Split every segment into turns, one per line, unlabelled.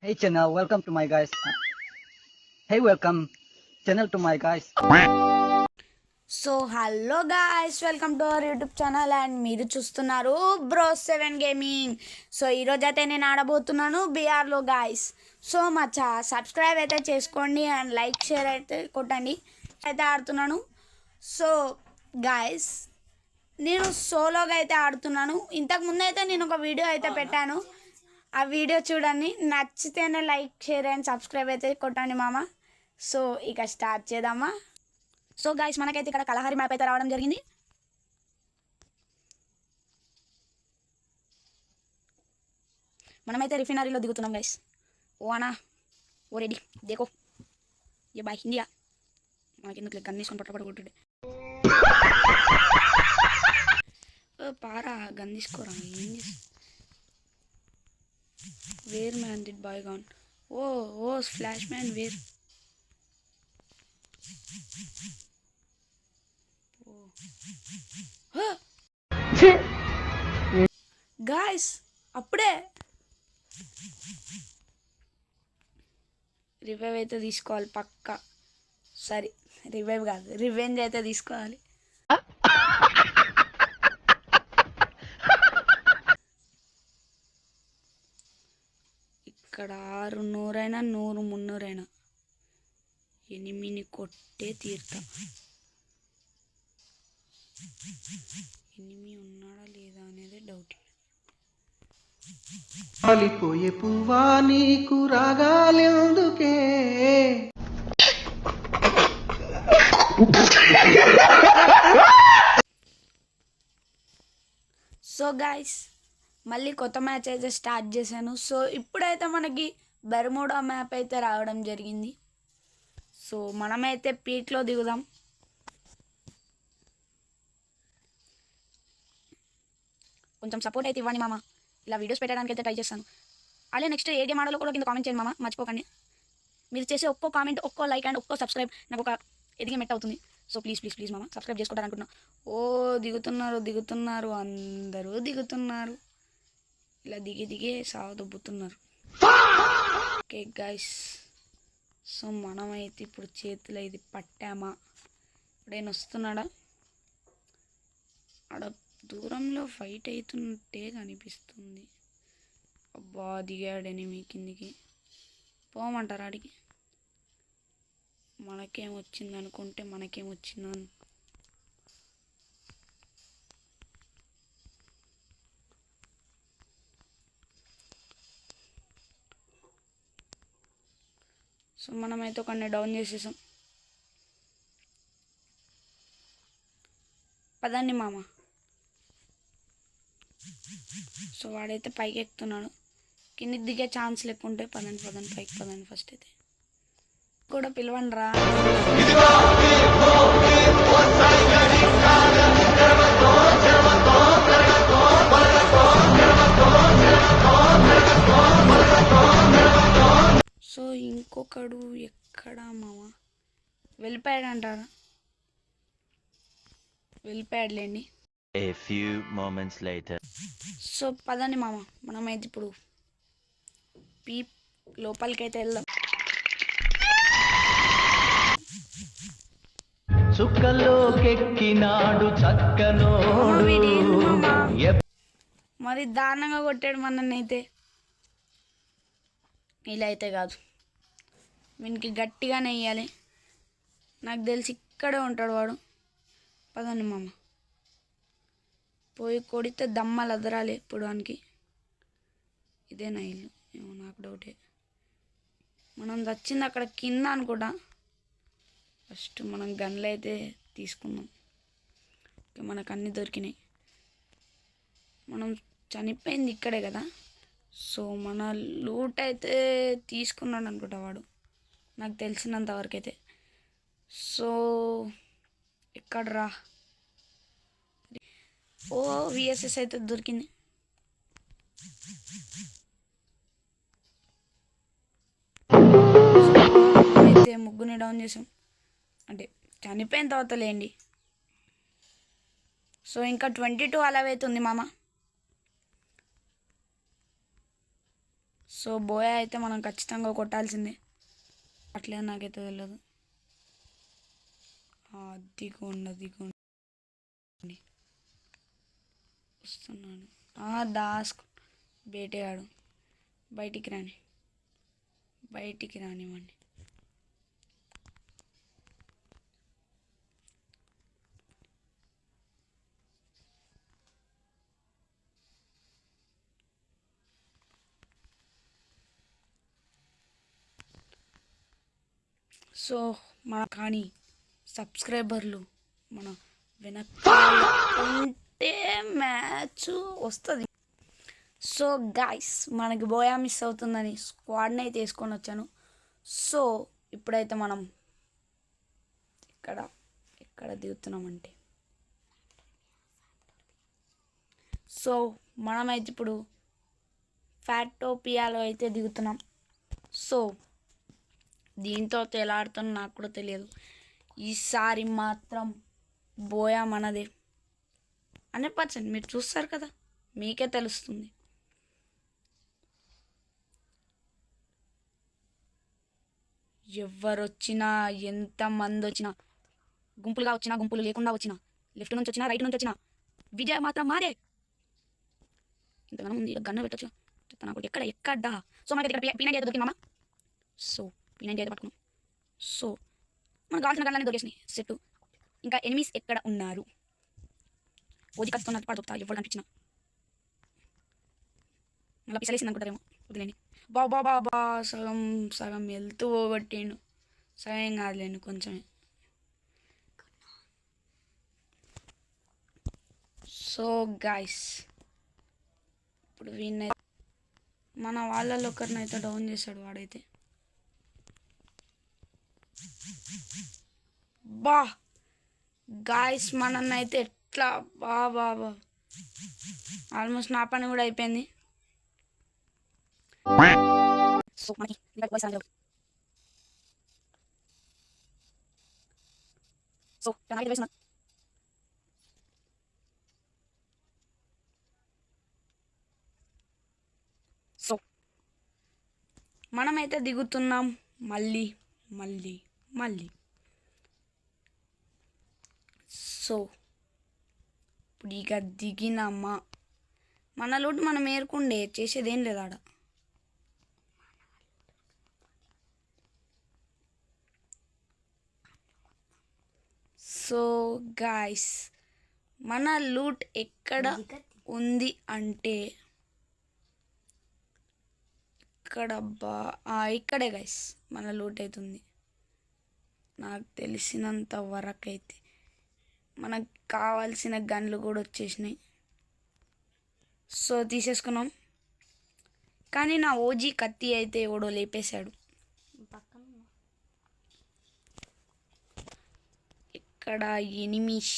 Hey channel, welcome to my guys. Hey, welcome channel to my guys.
So hello guys, welcome to our YouTube channel and మీరు చూస్తున్నారు బ్రో7 gaming. So ఈరోజు అయితే నేను ఆడబోతున్నాను బీఆర్లో guys. So మా subscribe అయితే చేసుకోండి and like share అయితే కొట్టండి. అయితే ఆడుతున్నాను. సో గాయ్స్, నేను సోలోగా అయితే ఆడుతున్నాను. ఇంతకుముందు అయితే నేను ఒక వీడియో అయితే పెట్టాను. ఆ వీడియో చూడండి, నచ్చితేనే లైక్ షేర్ అండ్ సబ్స్క్రైబ్ అయితే కొట్టండి మామ. సో ఇక స్టార్ట్ చేద్దామా. సో గాయస్, మనకైతే ఇక్కడ కలహారి మ్యాప్ అయితే రావడం జరిగింది. మనమైతే రిఫైనరీలో దిగుతున్నాం గైస్. ఓ అనా, ఓ రెడీ దేకో ఏ బాయ్ ఇండియా. మనకెందుకు గన్ తీసుకొని పట్టపడ కొట్టుడే. పారా గన్ తీసుకోరా. ఏం చేస్తా where man did boy gone. ఓ ఓ ఫ్లాష్ మ్యాన్ వేర్. గాయస్ అప్పుడే రివైవ్ అయితే తీసుకోవాలి పక్కా. సరే, రివైవ్ కాదు, రివెంజ్ అయితే తీసుకోవాలి. ఇక్కడ 600 అయినా 100 300 అయినా ఎనిమిని కొట్టే తీరుతా. ఎనిమి ఉన్నాడా లేదా అనేది డౌట్.
రాలిపోయే పువ్వా నీకు రాగాలెందుకే.
సో గాయస్, మళ్ళీ కొత్త మ్యాచ్ అయితే స్టార్ట్ చేశాను. సో ఇప్పుడైతే మనకి బెర్ముడా మ్యాప్ అయితే రావడం జరిగింది. సో మనమైతే పీక్లో దిగుదాం. కొంచెం సపోర్ట్ అయితే ఇవ్వండి మామ. ఇలా వీడియోస్ పెట్టడానికి అయితే ట్రై చేస్తాను. అలాగే నెక్స్ట్ ఏ గేమ్ ఆడాలో కూడా కింద కామెంట్ చేయండి మామ, మర్చిపోకండి. మీరు చేసే ఒక్కో కామెంట్, ఒక్కో లైక్ అండ్ ఒక్కో సబ్స్క్రైబ్ నాకు ఒక ఎదిగే మెట్ అవుతుంది. సో ప్లీజ్ ప్లీజ్ ప్లీజ్ మామ, సబ్స్క్రైబ్ చేసుకుంటారు అనుకుంటున్నా. ఓ దిగుతున్నారు అందరూ దిగుతున్నారు. ఇలా దిగే సాగు దొబ్బుతున్నారు. ఓకే గైస్, సో మనమైతే ఇప్పుడు చేతిలో ఇది పట్టామా. ఇప్పుడైనా వస్తున్నాడా? ఆడ దూరంలో ఫైట్ అవుతున్నట్టే కనిపిస్తుంది. అబ్బా, దిగాడని మీ కిందికి పోమంటారా ఆడికి? మనకేమొచ్చింది అనుకుంటే మనకేమొచ్చిందని. సో మనమైతే ఒకరిని డౌన్ చేసేసాం. పదండి మామ. సో వాడైతే పైకి ఎక్కుతున్నాడు. కిందికి దిగే ఛాన్స్ లెక్క ఉంటే పదండి పైకి పదండి. ఫస్ట్ అయితే కూడా పిలవండి రా. సో ఇంకొకడు ఎక్కడా మామ? వెళ్ళిపోయాడంటారా? వెళ్ళిపోయాడులేండి.
A few moments later.
So పదండి మామ, మనమైతే ఇప్పుడు లోపలికైతే వెళ్దాం.
చుక్కలోకెక్కినాడు చక్కనోడు.
మరి దారుణంగా కొట్టాడు మననైతే. ఇలా అయితే కాదు, వీనికి గట్టిగానే వేయాలి. నాకు తెలిసి ఇక్కడే ఉంటాడు వాడు. పదండి మామ, పోయి కొడితే దమ్మలు అదరాలి ఇప్పుడు వానికి. ఇదేనా ఇల్లు? ఏమో నాకు డౌటే. మనం వచ్చింది అక్కడ కింద అనుకుంటా. ఫస్ట్ మనం గన్లు అయితే తీసుకుందాం. మనకు అన్నీ దొరికినాయి. మనం చనిపోయింది ఇక్కడే కదా. సో మన లూట్ అయితే తీసుకున్నాడు అనుకుంటా వాడు, నాకు తెలిసినంత వరకు అయితే. సో ఎక్కడ్రా? ఓ విఎస్ఎస్ అయితే దొరికింది. అయితే ముగ్గురిని డౌన్ చేసాం, అంటే చనిపోయిన తర్వాత లేండి. సో ఇంకా 22 అలా అవుతుంది మామ. సో బోయా అయితే మనం ఖచ్చితంగా కొట్టాల్సిందే. అట్లే నాకైతే తెలియదు. అదిగోండి వస్తున్నాను. దాస్కు బేటగాడు బయటికి రానివ్వండి. సో కానీ సబ్స్క్రైబర్లు మన వెనక్కి ఉంటే మ్యాచ్ వస్తుంది. సో గాయ్స్ మనకి బోయా మిస్ అవుతుందని స్క్వాడ్ని అయితే వేసుకొని వచ్చాను. సో ఇప్పుడైతే మనం ఎక్కడ దిగుతున్నామంటే సో మనమైతే ఇప్పుడు ఫ్యాటోపియాలో అయితే దిగుతున్నాం. సో దీంతో ఎలా ఆడుతానో నాకు కూడా తెలియదు. ఈసారి మాత్రం బోయా మనదే 100%. మీరు చూస్తారు కదా, మీకే తెలుస్తుంది. ఎవరొచ్చినా ఎంతమంది వచ్చినా, గుంపులుగా వచ్చినా గుంపులు లేకుండా వచ్చినా, లెఫ్ట్ నుంచి వచ్చినా రైట్ నుంచి వచ్చినా విజయ్ మాత్రం మాదే. ఇంతగానో ఉంది గన్ను పెట్టచ్చు నాకు ఎక్కడా. సో మనకి ఇక్కడ P90 అయితే దొరికిందమ్మా. సో P90 అయితే పట్టుకున్నాం. సో మనకు కావాల్సిన గన్లన్నీ దొరికేసినాయి సెట్. ఇంకా ఎనిమీస్ ఎక్కడ ఉన్నారు ఓజీ కస్తున్నట్టు పడుతా ఎవరు కనిపించిన మళ్ళీ పిసలేసింది అనుకుంటారేమో. వదిలేండి. బాబా సగం వెళ్తూ పోగొట్టిండు. సగం కాదులేండి, కొంచెమే. సో గాయస్ ఇప్పుడు వీడినైతే మన వాళ్ళలో ఒకరినైతే డౌన్ చేశాడు వాడైతే. గాయస్ మనన్నైతే ఎట్లా బాబా ఆల్మోస్ట్ నా పని కూడా అయిపోయింది. సో మనకి సో సో మనమైతే దిగుతున్నాం మళ్ళీ. సో ఇప్పుడు ఇక దిగినామా, మన లోటు మనం ఏరుకుండే చేసేదేం లేదు ఆడ. సో గాయస్ మన లూట్ ఎక్కడ ఉంది అంటే ఇక్కడే గైస్ మన లూట్ అవుతుంది. నాకు తెలిసినంత వరకు అయితే మనకు కావాల్సిన గన్లు కూడా వచ్చేసినాయి. సో తీసేసుకున్నాం. కానీ నా ఓజీ కత్తి అయితే ఎవడో లేపేశాడు. ఇక్కడ ఎనిమిష్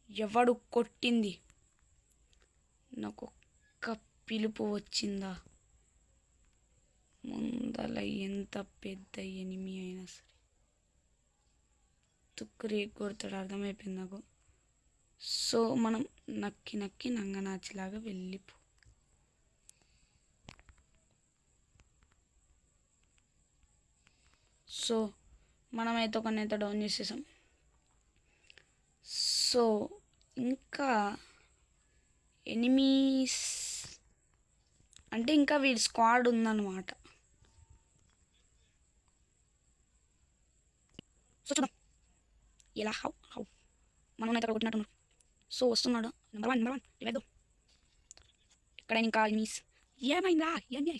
ఎవడు కొట్టింది, నాకు ఒక్క పిలుపు వచ్చిందా. ముందల ఎంత పెద్ద ఎనిమి అయినా సరే తుక్కురి కొడతాడు, అర్థమైపోయింది నాకు. సో మనం నక్కి నంగనాచిలాగా వెళ్ళిపో. సో మనమైతే ఒకనైతే డౌన్ చేసేసాం. సో ఇంకా ఎనిమీస్ అంటే ఇంకా వీడి స్క్వాడ్ ఉందన్నమాట. సో చూద్దాం ఎలా హౌ మనం అయితే అక్కడ కొట్టినట్టున్నారు. సో వస్తున్నాడు నెంబర్ వన్ రివైవ్. ఎక్కడైనా ఇంకా ఎనిమీస్ ఏమైందా ఏమి.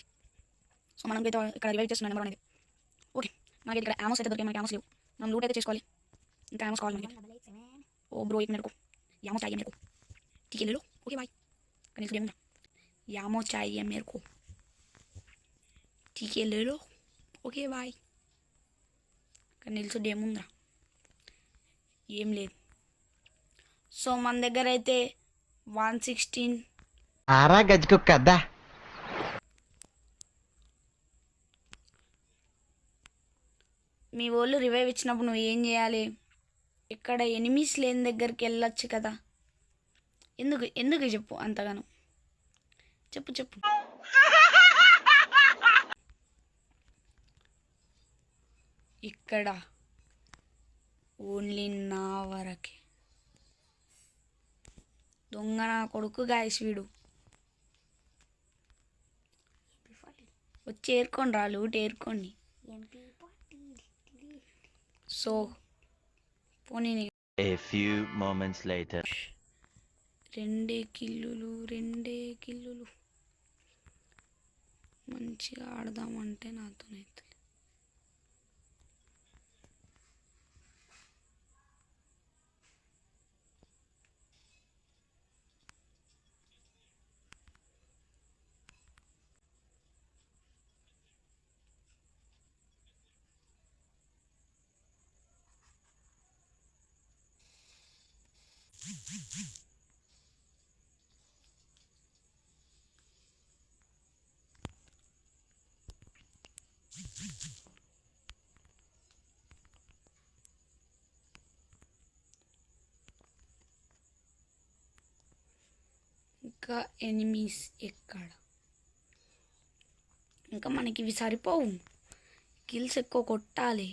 సో మనం అయితే ఇక్కడ రివైవ్ చేస్తున్నాం నెంబర్ వన్ అయితే. ఓకే మనకి ఇక్కడ యామోస్ అయితే దొరికాయి. మనకి యామోస్ లేవు, మనం లూట్ అయితే చేసుకోవాలి. ఇంకా యామోస్ కావాలి మనకి. ओ ब्रो 1 मिनट को यामो चाहिए मेरे को, ठीक है ले लो. ओके भाई कहीं से देऊँगा. यामो चाहिए मेरे को, ठीक है ले लो. ఓకే బాయ్ కానీ నిల్చోటి ఏముందా ఏం లేదు. సో మన దగ్గర అయితే 116
ఆరా గజ్జుకు కదా.
మీ వాళ్ళు రివైవ్ ఇచ్చినప్పుడు నువ్వు ఏం చేయాలి, ఇక్కడ ఎనిమీస్ లేని దగ్గరికి వెళ్ళొచ్చు కదా. ఎందుకు చెప్పు అంతగానో చెప్పు. ఇక్కడ ఓన్లీ నా వరకే. దొంగ నా కొడుకు గాయస్ వీడు. వచ్చి ఏరుకోండి రా, లూట్ ఏరుకోండి. సో పోనీ
A few moments later.
రెండే కిల్లులు మంచిగా ఆడదామంటే నాతోనైతే. ఇంకా ఎనిమీస్ ఎక్కడ? ఇంకా మనకి ఇవి సరిపోవు, కిల్స్ ఎక్కువ కొట్టాలి.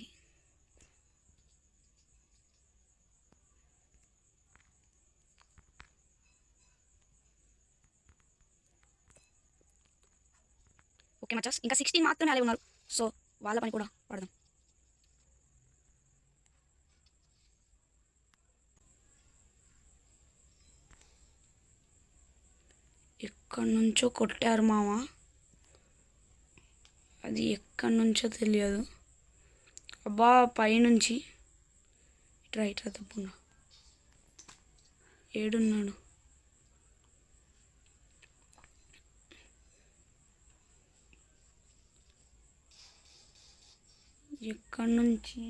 ఓకే మచాస్, ఇంకా 16 మాత్రమే అలాగే ఉన్నారు. సో వాళ్ళ పని కూడా పడదాం. ఎక్కడి నుంచో కొట్టారు మామ, అది ఎక్కడి నుంచో తెలియదు. అబ్బా పైనుంచి ఇట్రా తప్పున్నా. ఏడున్నాడు? ఎక్కడి నుంచి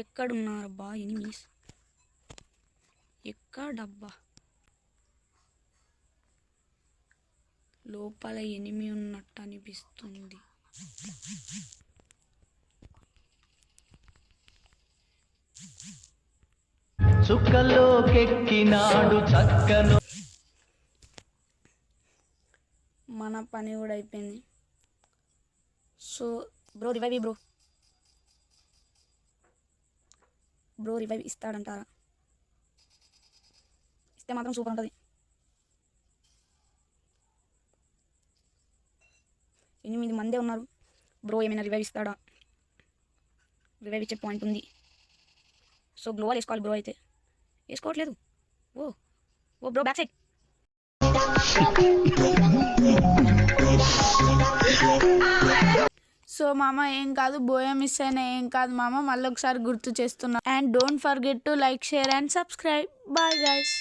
ఎక్కడున్నారబ్బా ఎనిమీస్? ఎక్కడబ్బా? లోపల ఎనిమి ఉన్నట్టు అనిపిస్తుంది.
చుక్కలోకెక్కినాడు చక్కను.
మన పని కూడా అయిపోయింది. So bro revive bro revive ఇస్తాడంటారా? ఇస్తే మాత్రం సూపర్ ఉంటుంది. 8 మందే ఉన్నారు. బ్రో ఏమైనా రివైవ్ ఇస్తాడా? రివైవ్ ఇచ్చే పాయింట్ ఉంది. సో గ్లోవాల్ వేసుకోవాలి. బ్రో అయితే వేసుకోవట్లేదు. ఓ బ్రో బ్యాక్ సైడ్. సో మామ ఏం కాదు, బోయా మిస్ అయినా ఏం కాదు మామ, మళ్ళీ ఒకసారి గుర్తు చేస్తున్నా. And don't forget to like, share and subscribe. Bye guys.